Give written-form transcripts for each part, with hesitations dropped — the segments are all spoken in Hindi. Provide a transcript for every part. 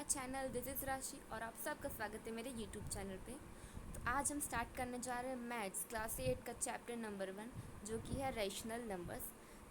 चैनल दिस इज़ राशि और आप सबका स्वागत है मेरे यूट्यूब चैनल पे। तो आज हम स्टार्ट करने जा रहे हैं मैथ्स क्लास 8 का चैप्टर नंबर 1 जो कि है रैशनल नंबर्स।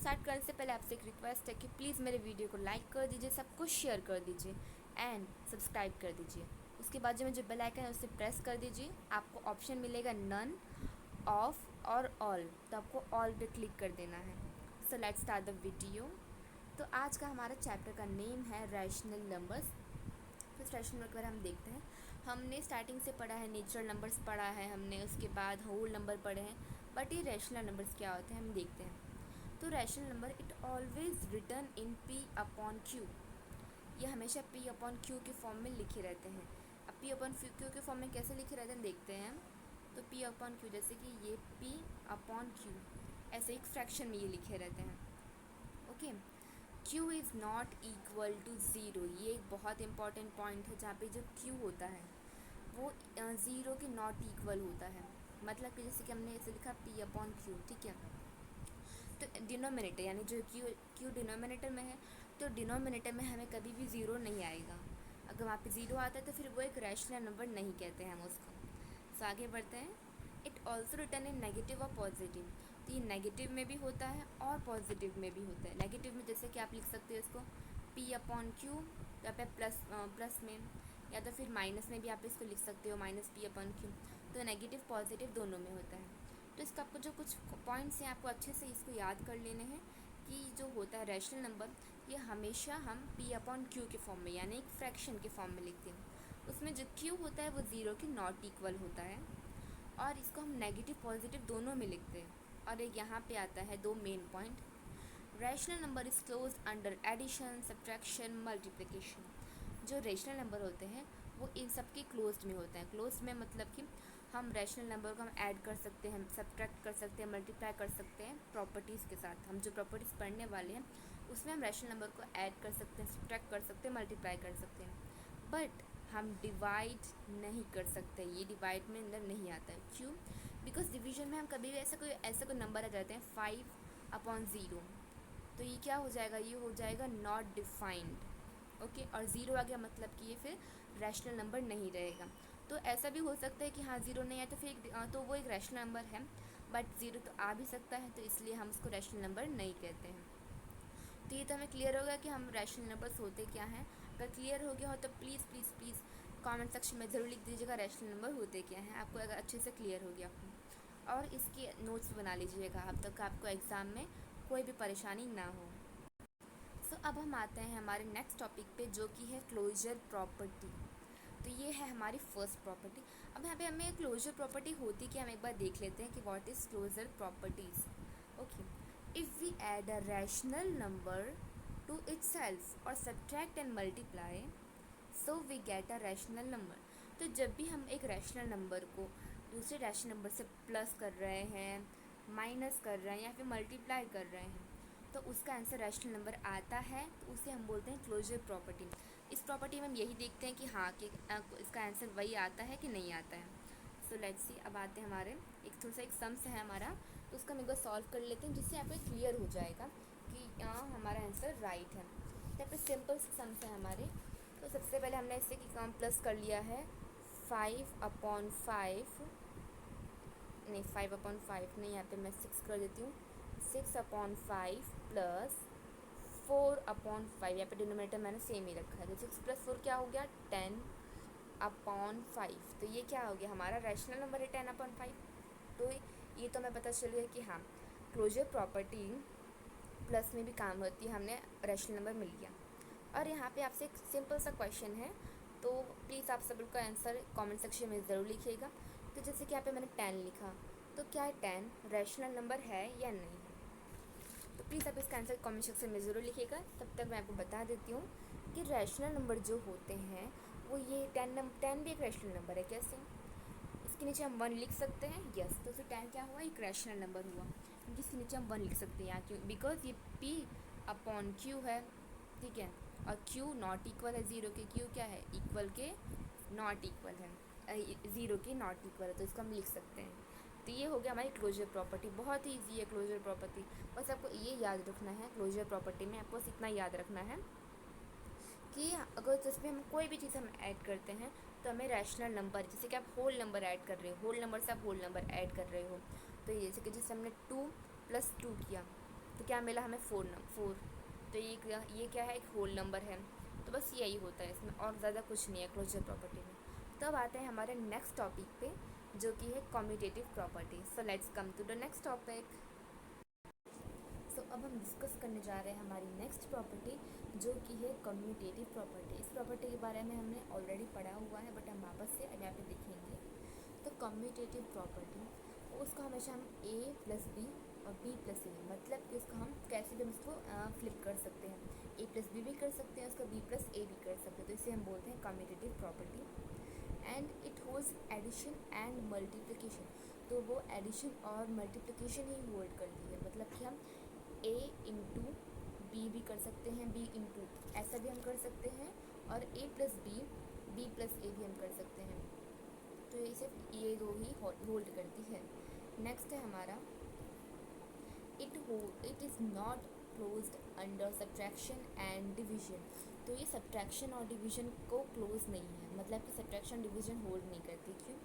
स्टार्ट करने से पहले आपसे एक रिक्वेस्ट है कि प्लीज़ मेरे वीडियो को लाइक कर दीजिए, सबको शेयर कर दीजिए एंड सब्सक्राइब कर दीजिए। उसके बाद जो बेल आइकन है उसे प्रेस कर दीजिए, आपको ऑप्शन मिलेगा नन, ऑफ और ऑल, तो आपको ऑल पे क्लिक कर देना है। So let's start the video. तो आज का हमारा चैप्टर का नेम है rational numbers. First rational number हम देखते हैं। हमने स्टार्टिंग से पढ़ा है, नेचुरल नंबर्स पढ़ा है हमने, उसके बाद होल नंबर पढ़े हैं, बट ये रैशनल नंबर्स क्या होते हैं हम देखते हैं। तो rational number it always return in P upon Q, ये हमेशा पी अपॉन क्यू के फॉर्म में लिखे रहते हैं। अब पी अपॉन क्यू के फॉर्म में कैसे लिखे रहते हैं देखते हैं। तो पी अपॉन क्यू जैसे कि ये पी अपॉन क्यू, ऐसे एक फ्रैक्शन में ये लिखे रहते हैं। Okay, Q is not equal to zero, ये एक बहुत इंपॉर्टेंट पॉइंट है जहाँ पे जो Q होता है वो ज़ीरो के नॉट इक्वल होता है। मतलब कि जैसे कि हमने ऐसे लिखा P अपॉन क्यू, ठीक है। तो डिनोमिनेटर यानी जो Q डिनोमिनेटर में है, तो डिनोमिनेटर में हमें कभी भी ज़ीरो नहीं आएगा। अगर वहाँ पे ज़ीरो आता है तो फिर वो एक रैशनल नंबर नहीं कहते हैं हम उसको। सो आगे बढ़ते हैं। It also written in negative और पॉजिटिव, तो ये नेगेटिव में भी होता है और पॉजिटिव में भी होता है। नेगेटिव में जैसे कि आप लिख सकते हो इसको पी अपॉन क्यू, या फिर प्लस में, या तो फिर माइनस में भी आप इसको लिख सकते हो माइनस पी अपॉन क्यू। तो नेगेटिव पॉजिटिव दोनों में होता है। तो इसका आपको जो कुछ पॉइंट्स हैं आपको अच्छे से इसको याद कर लेने हैं कि जो होता है रैशनल नंबर, ये हमेशा हम पी अपॉन क्यू के फॉर्म में यानी एक फ्रैक्शन के फॉर्म में लिखते हैं। उसमें जो क्यू होता है वो ज़ीरो के नॉट इक्वल होता है और इसको हम नेगेटिव पॉजिटिव दोनों में लिखते हैं। और एक यहाँ पे आता है दो main point. Rational number is close under addition, subtraction, multiplication. जो रैशनल नंबर होते हैं वो इन सब के क्लोज्ड में होते हैं। क्लोज्ड में मतलब कि हम रैशनल नंबर को हम ऐड कर सकते हैं, हम सब्ट्रैक्ट कर सकते हैं, मल्टीप्लाई कर सकते हैं प्रॉपर्टीज़ के साथ। हम जो प्रॉपर्टीज़ पढ़ने वाले हैं उसमें हम रैशनल नंबर को ऐड कर सकते हैं, सब्ट्रैक्ट कर सकते हैं, मल्टीप्लाई कर सकते हैं, बट हम डिवाइड नहीं कर सकते। ये डिवाइड में अंदर नहीं आता है। क्यों? बिकॉज डिवीजन में हम कभी भी ऐसा कोई नंबर आ जाते हैं 5/0, तो ये क्या हो जाएगा, ये हो जाएगा नॉट डिफाइंड। ओके, और ज़ीरो आ गया मतलब कि ये फिर रैशनल नंबर नहीं रहेगा। तो ऐसा भी हो सकता है कि हाँ ज़ीरो नहीं आए तो फिर तो वो एक रैशनल नंबर है, बट ज़ीरो तो आ भी सकता है, तो इसलिए हम उसको रैशनल नंबर नहीं कहते हैं। तो ये तो हमें क्लियर हो गया कि हम रैशनल नंबर्स होते क्या हैं। अगर क्लियर हो गया हो तो please please please comment section में ज़रूर लिख दीजिएगा रैशनल नंबर होते क्या हैं, आपको अगर अच्छे से क्लियर हो गया हो। और इसके नोट्स बना लीजिएगा अब तक आपको एग्ज़ाम में कोई भी परेशानी ना हो। सो अब हम आते हैं हमारे नेक्स्ट टॉपिक पे जो कि है क्लोजर प्रॉपर्टी। तो ये है हमारी फर्स्ट प्रॉपर्टी। अब यहाँ पे हमें क्लोजर प्रॉपर्टी होती क्या, हम एक बार देख लेते हैं कि what is closure properties. Okay, if we add a rational number to itself और subtract and multiply, so we get a rational number. तो जब भी हम एक रैशनल नंबर को दूसरे रैशनल नंबर से प्लस कर रहे हैं, माइनस कर रहे हैं या फिर मल्टीप्लाई कर रहे हैं, तो उसका आंसर रैशनल नंबर आता है, तो उसे हम बोलते हैं क्लोजर प्रॉपर्टी। इस प्रॉपर्टी में हम यही देखते हैं कि हाँ कि इसका आंसर वही आता है कि नहीं आता है। सो लेट्स सी, अब आते हैं हमारे एक थोड़ा सा एक सम्स है हमारा, तो उसका हम एक बार सॉल्व कर लेते हैं जिससे आपको क्लियर हो जाएगा कि हमारा आंसर राइट है। तो यहाँ पे सिंपल से सम्स है हमारे। तो सबसे पहले हमने इससे कि काम प्लस कर लिया है 5/5, नहीं 5/5 नहीं, यहाँ पे मैं 6 कर देती हूँ। 6/5 प्लस 4/5, यहाँ पे डिनोमिनेटर मैंने सेम ही रखा है, तो 6 + 4 क्या हो गया 10/5। तो ये क्या हो गया हमारा रैशनल नंबर है 10/5। तो ये तो हमें पता चल गया कि हाँ क्लोजर प्रॉपर्टी प्लस में भी काम होती है, हमने रैशनल नंबर मिल गया। और यहाँ पे आपसे एक सिंपल सा क्वेश्चन है, तो प्लीज़ आप सब का आंसर कमेंट सेक्शन में ज़रूर लिखिएगा। तो जैसे कि यहाँ पे मैंने 10 लिखा, तो क्या 10 रैशनल नंबर है या नहीं है? तो प्लीज़ आप इसका आंसर कमेंट सेक्शन में ज़रूर लिखिएगा। तब तक मैं आपको बता देती हूँ कि रैशनल नंबर जो होते हैं वो ये 10 भी एक रैशनल नंबर है। कैसे? इसके नीचे हम 1 लिख सकते हैं, यस, तो फिर 10 क्या हुआ, एक रैशनल नंबर हुआ, क्योंकि इसके नीचे हम 1 लिख सकते हैं यहाँ, क्यों? बिकॉज ये P/Q है, ठीक है, और Q नॉट इक्वल है ज़ीरो के। Q क्या है, इक्वल के नॉट इक्वल है, ज़ीरो के नॉट इक्वल है, तो इसको हम लिख सकते हैं। तो ये हो गया हमारी क्लोजर प्रॉपर्टी। बहुत ही ईजी है क्लोजर प्रॉपर्टी, बस आपको ये याद रखना है क्लोजर प्रॉपर्टी में, आपको बस इतना याद रखना है कि अगर इसमें हम कोई भी चीज़ हम ऐड करते हैं तो हमें रैशनल नंबर, जैसे कि आप होल नंबर ऐड कर रहे हो, होल नंबर से आप होल नंबर ऐड कर रहे हो, तो ये जैसे कि जैसे हमने 2 + 2 किया तो क्या मिला हमें 4। तो ये क्या है, एक होल नंबर है। तो बस यही होता है इसमें, और ज़्यादा कुछ नहीं है क्लोजर प्रॉपर्टी में। तब आते हैं हमारे नेक्स्ट टॉपिक पे, जो कि है commutative property. So let's come to the next topic. So अब हम डिस्कस करने जा रहे हैं हमारी नेक्स्ट प्रॉपर्टी, जो कि है कम्यूटेटिव प्रॉपर्टी। इस प्रॉपर्टी के बारे में हमने ऑलरेडी पढ़ा हुआ है, बट हम वापस से अब यहाँ पे देखेंगे। तो कम्यूटेटिव प्रॉपर्टी, उसको हमेशा हम a+b और b+a, मतलब कि उसको हम कैसे भी उसको फ्लिप कर सकते हैं, a+b भी कर सकते हैं, उसका b+a भी कर सकते हैं। तो इसे हम बोलते हैं commutative property. And it holds addition and multiplication. तो वो एडिशन और मल्टीप्लिकेशन ही होल्ड करती है, मतलब कि हम a इंटू बी भी कर सकते हैं, b इंटू ऐसा भी हम कर सकते हैं, और a+b b+a भी हम कर सकते हैं। तो ये सिर्फ ये दो ही होल्ड करती है। नेक्स्ट है हमारा it is not closed under subtraction and division. तो ये सब्ट्रैक्शन और डिवीजन को क्लोज नहीं है, मतलब कि सब्ट्रैक्शन डिवीजन होल्ड नहीं करती। क्यों?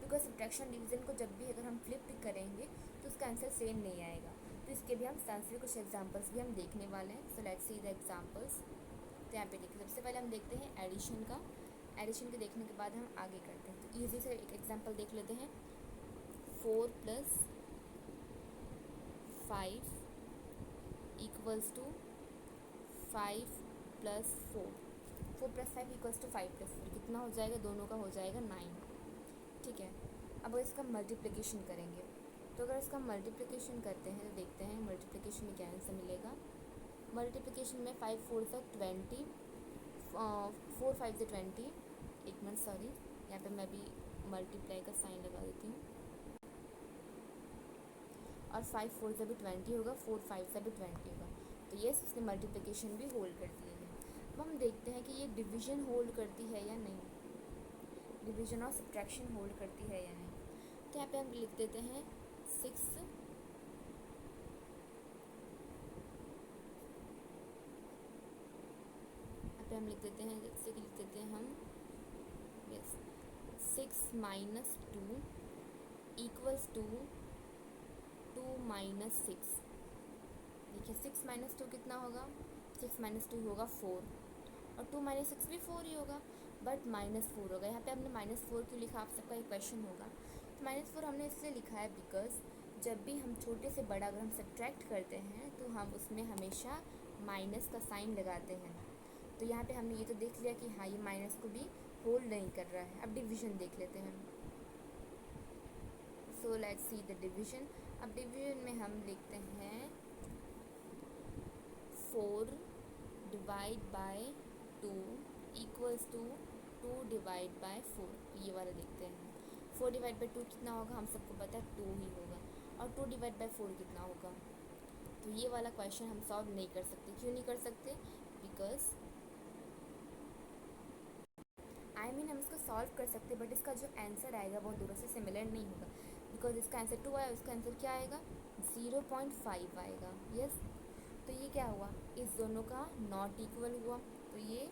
बिकॉज सब्ट्रैक्शन डिवीजन को जब भी अगर हम फ्लिप भी करेंगे तो उसका आंसर सेम नहीं आएगा। तो इसके भी हम साइंस कुछ एग्जांपल्स भी हम देखने वाले हैं। So let's see the examples. तो यहाँ पे देखिए, सबसे पहले हम देखते हैं एडिशन का। एडिशन के देखने के बाद हम आगे करते हैं। तो ईजी से एक एग्जांपल देख लेते हैं। 4 + 5 = 5 + 4। 4 + 5 = 5 + 4 कितना हो जाएगा, दोनों का हो जाएगा 9। ठीक है। अब इसका मल्टीप्लिकेशन करेंगे, तो अगर इसका मल्टीप्लिकेशन करते हैं तो देखते हैं मल्टीप्लिकेशन में क्या आंसर मिलेगा। मल्टीप्लिकेशन में 5 4 से 20, 4 5 से 20, एक मिनट सॉरी, यहाँ पे मैं भी मल्टीप्लाई का साइन लगा देती हूँ। और 5 4 से भी 20 होगा, 4 5 से भी 20 होगा। तो ये इसने मल्टीप्लिकेशन भी होल्ड करती है। अब हम देखते हैं कि ये डिवीजन होल्ड करती है या नहीं, डिवीजन और सब्ट्रैक्शन होल्ड करती है या नहीं। तो यहाँ पे हम लिख देते हैं 6 यहाँ पे हम लिख देते हैं, जैसे कि लिख देते हैं हम 6 - 2 = 2 - 6। देखिए 6 - 2 कितना होगा, 6 - 2 होगा 4, और 2 - 6 भी 4 ही होगा, बट -4 होगा। यहाँ पे हमने -4 क्यों लिखा, आप सबका एक क्वेश्चन होगा। तो -4 हमने इसलिए लिखा है बिकॉज जब भी हम छोटे से बड़ा अगर हम सब्ट्रैक्ट करते हैं तो हम उसमें हमेशा माइनस का साइन लगाते हैं। तो यहाँ पे हमने ये तो देख लिया कि हाँ ये माइनस को भी होल्ड नहीं कर रहा है। अब डिवीजन देख लेते हैं। So let's see the division. अब डिवीजन में हम लिखते हैं 4 / 2 = 2 / 4। ये वाला देखते हैं। 4 / 2 कितना होगा, हम सबको पता है 2 ही होगा, और 2 / 4 कितना होगा। तो ये वाला क्वेश्चन हम सॉल्व नहीं कर सकते। क्यों नहीं कर सकते? बिकॉज हम इसको सॉल्व कर सकते, बट इसका जो आंसर आएगा वो दोनों से सिमिलर नहीं होगा। बिकॉज इसका आंसर 2 आया, उसका आंसर क्या आएगा, 0.5 आएगा। यस। तो ये क्या हुआ, इस दोनों का नॉट इक्वल हुआ, तो ये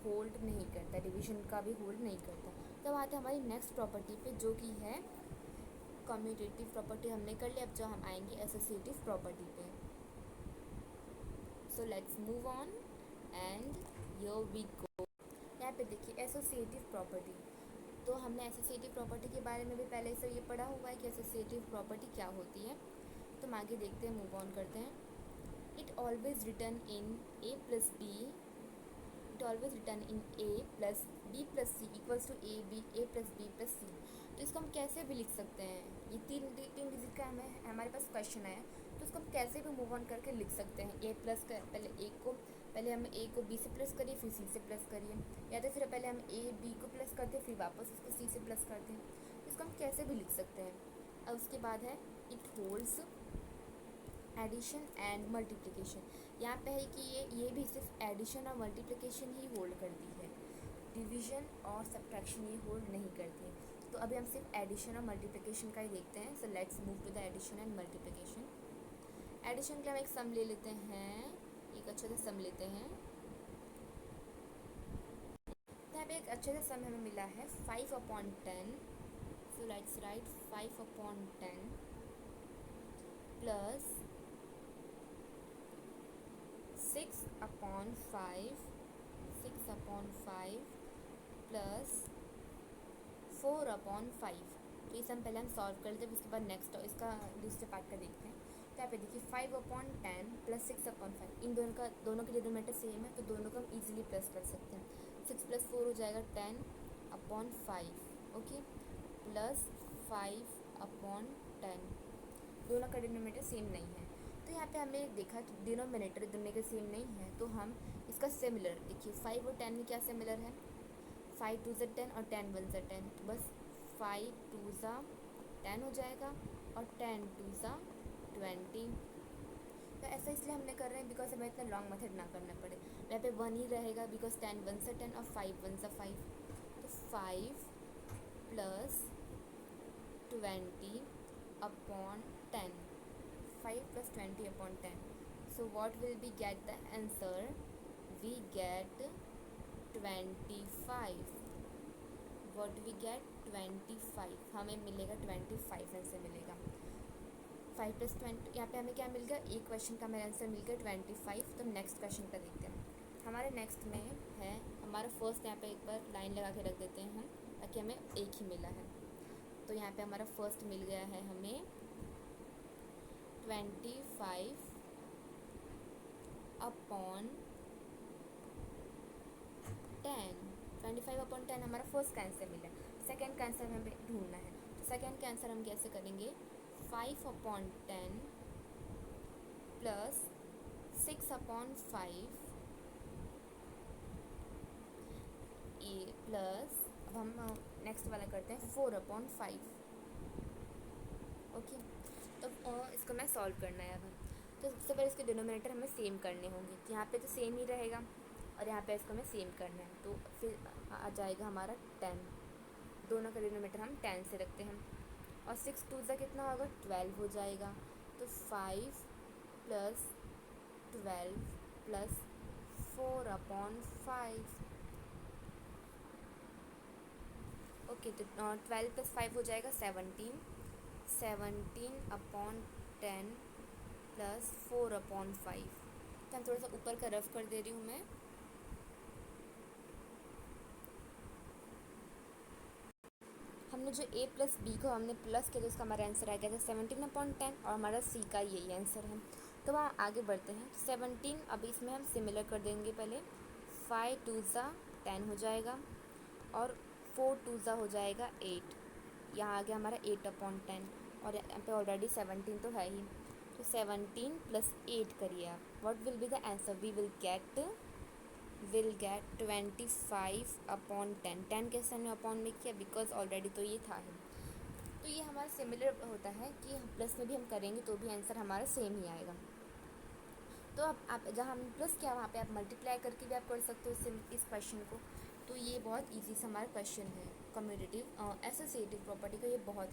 होल्ड नहीं करता, डिवीजन का भी होल्ड नहीं करता। तब आते हैं हमारी नेक्स्ट प्रॉपर्टी पे, जो कि है कम्यूटेटिव प्रॉपर्टी हमने कर लिया। अब जो हम आएंगे एसोसिएटिव प्रॉपर्टी पे। So let's move on and here we go. यहाँ पे देखिए एसोसिएटिव प्रॉपर्टी। तो हमने एसोसिएटिव प्रॉपर्टी के बारे में भी पहले से ये पढ़ा हुआ है कि एसोसिएटिव प्रॉपर्टी क्या होती है। तो हम आगे देखते हैं, मूव ऑन करते हैं। It always return in a + b, it always return in a + b + c = a + b + c। तो इसको हम कैसे भी लिख सकते हैं, ये तीन डिजिट का हमारे पास क्वेश्चन आया, तो उसको हम कैसे भी मूव ऑन करके लिख सकते हैं। पहले हम a को b से प्लस करिए, फिर c से प्लस करिए, या तो फिर पहले हम a b को प्लस करते हैं, फिर वापस उसको c से प्लस करते हैं। तो इसको हम कैसे भी लिख सकते हैं। अब उसके बाद है it holds addition and multiplication. यहाँ पे है कि ये भी सिर्फ एडिशन और मल्टीप्लिकेशन ही होल्ड करती है, डिवीजन और सब्ट्रैक्शन ये होल्ड नहीं करती। तो अभी हम सिर्फ एडिशन और मल्टीप्लिकेशन का ही देखते हैं। So let's move to the addition and multiplication. Addition के हम एक सम ले लेते हैं, एक अच्छा सा सम लेते हैं। एक अच्छे से सम हमें मिला है 5/10. So let's write 5/10 plus 6/5 plus 4/5. तो इसे हम पहले हम सॉल्व कर लेते हैं, उसके बाद नेक्स्ट इसका दूसरे पार्ट का देखते हैं. तो यहाँ पे देखिए 5/10 प्लस 6/5, इन दोनों के डिनोमिनेटर सेम है तो दोनों को हम इजीली प्लस कर सकते हैं. 6 + 4 हो जाएगा 10/5. Okay, plus 5/10. दोनों का डिनोमिनेटर सेम नहीं है. तो यहाँ पे हमें देखा कि डिनोमिनेटर दोनों के सेम नहीं है, तो हम इसका सिमिलर देखिए 5 और 10 में क्या सिमिलर है. 5 2 ज़ा 10 और 10 1 ज़ा 10, तो बस 5 2 ज़ा 10 हो जाएगा और 10 2 ज़ा 20. तो ऐसा इसलिए हमने कर रहे हैं बिकॉज हमें इतना लॉन्ग मेथड ना करना पड़े. यहाँ पे 1 ही रहेगा बिकॉज 10 1 ज़ा 10 और 5 1 ज़ा 5. तो 5 plus 20/10. 5 + 20/10. So what will we get the answer? We get 25. What we get 25. हमें मिलेगा 25 आंसर मिलेगा. 5 + 20 यहाँ पे हमें क्या मिल गया, एक क्वेश्चन का मेरा आंसर मिल गया 25. तो नेक्स्ट क्वेश्चन का देखते हैं. हमारे नेक्स्ट में है हमारा फर्स्ट, यहाँ पे एक बार लाइन लगा के रख देते हैं हम ताकि हमें एक ही मिला है. तो यहाँ पे हमारा फर्स्ट मिल गया है हमें 25/10. हमारा फर्स्ट का आंसर मिला. सेकेंड का आंसर हमें ढूंढना है. तो सेकेंड का आंसर हम कैसे करेंगे, 5/10 प्लस 6/5 प्लस, अब हम नेक्स्ट वाला करते हैं 4/5. ओके, तो इसको मैं सॉल्व करना है अब. तो सबसे पहले इसके डिनोमिनेटर हमें सेम करने होंगे. तो यहाँ पे तो सेम ही रहेगा और यहाँ पे इसको हमें सेम करना है. तो फिर आ जाएगा हमारा 10. दोनों का डिनोमिनेटर हम 10 से रखते हैं. और 6 2 ज़ा कितना होगा, 12 हो जाएगा. तो 5 प्लस 12 प्लस 4/5. ओके, तो 12 + 5 हो जाएगा 17. 17/10 प्लस 4/5. तो हम थोड़ा सा ऊपर का रफ कर दे रही हूँ मैं. हमने जो a + b को हमने प्लस किया तो उसका हमारा आंसर आ गया था 17/10 और हमारा c का यही आंसर है. तो वहाँ आगे बढ़ते हैं. 17 अब इसमें हम सिमिलर कर देंगे. पहले 5 2 ज़ा 10 हो जाएगा और 4 2 ज़ा हो जाएगा 8. यहाँ आ गया हमारा 8/10 और यहाँ पे ऑलरेडी 17 तो है ही. तो 17 + 8 करिए आप. What will be the answer, we will get 25/10. 10 कैसे हमने अपॉन में किया बिकॉज ऑलरेडी तो ये था ही. तो ये हमारा सिमिलर होता है कि प्लस में भी हम करेंगे तो भी आंसर हमारा सेम ही आएगा. तो अब आप जहाँ हमने प्लस किया वहाँ पे आप मल्टीप्लाई करके भी आप कर सकते हो इस क्वेश्चन को. तो ये बहुत इजी सा हमारा क्वेश्चन है. कम्यूटेटिव एसोसिएटिव प्रॉपर्टी का ये बहुत